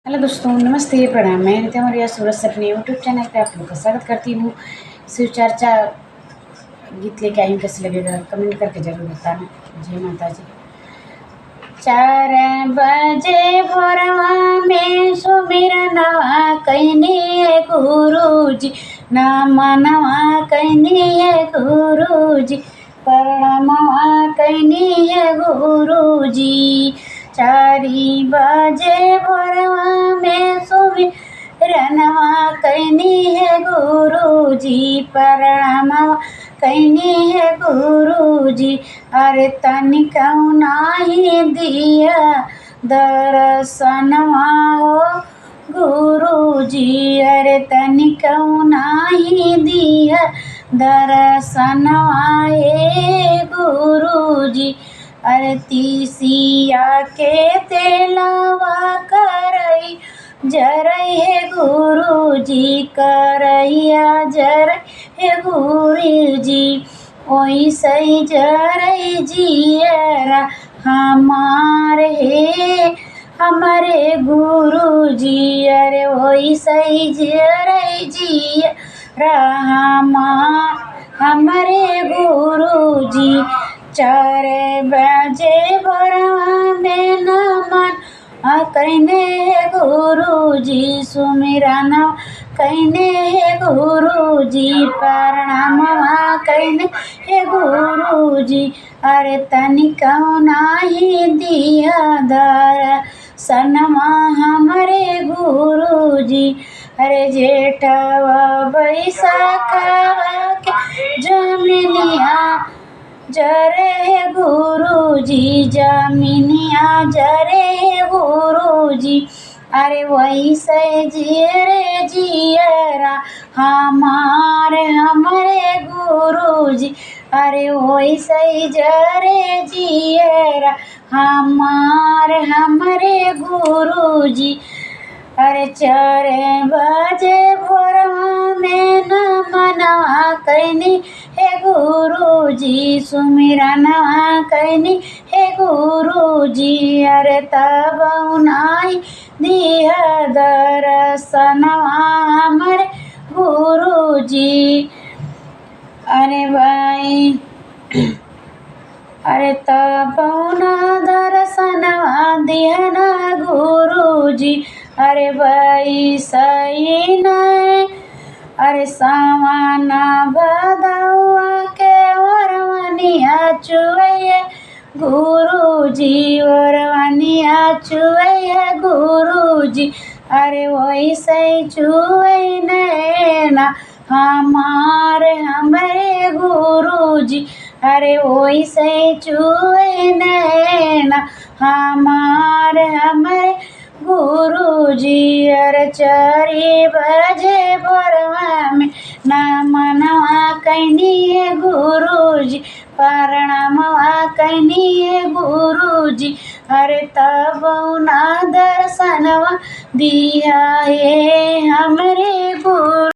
Hello दोस्तों, नमस्ते, प्रणाम। मैं नित्या मौर्य सूरत से अपने यूट्यूब चैनल पे आप लोगों का स्वागत करती हूँ। शिव चर्चा गीत लेके आई हूँ, कैसे लगेगा कमेंट करके ज़रूर बताना। जय माता जी। 4 बजे भोरवा में सुमिरनवा कइनी गुरुजी, नमनवा कइनी गुरुजी, प्रणामवा कइनी गुरुजी। 4 बजे भोरवा में सुमिरनवा कइनी गुरुजी, प्रणामवा कइनी गुरुजी। अरे तनिका नाही दिया दर्शनवा हो गुरुजी, अरे तनिका नाही दिया दर्शनवा हे गुरुजी। अरे तीसिया के तेलवा करई जरई हे गुरुजी, करैया जरई हे गुरुजी। ओइसे जरई जियरा हमारे हे हमारे गुरुजी, अरे ओइसे जरई जियरा हमारे गुरुजी। 4 बजे भोरवा में नमन कइने गुरुजी, सुमिरनवा कइने गुरुजी, प्रणामवा कइने गुरुजी। अरे तनिका नाही दिया दर्शनवा हमरे गुरुजी। अरे जेठवा बैसाखवा के जमिनिया जरे गुरुजी, जमिनिया जरे गुरुजी। अरे वैसे जियरे जियरा हमारे गुरुजी, अरे वैसे जरे जियरा हमारे गुरुजी। अरे 4 बजे भोरवा में नमनवा कइनी हे गुरुजी, सुमिरनवा कइनी हे गुरुजी। अरे तब नाही दिया दर्शनवा हमरे गुरुजी। अरे भाई अरे तब ना दर्शनवा दिहना गुरुजी। अरे भाई सही नहीं, अरे सावाना बदौआ के वरवनिया चुवैया गुरुजी, वरवनिया चुवैया गुरुजी। अरे वैसे चुवै नैना हमरे गुरुजी, अरे वैसे चुवै नैना हमरे गुरुजी। अरे 4 बजे भोरवा में नमनवा कइनी गुरुजी, प्रणामवा कइनी गुरुजी। अरे तब ना दर्शनवा दिया हे हमरे गुरु।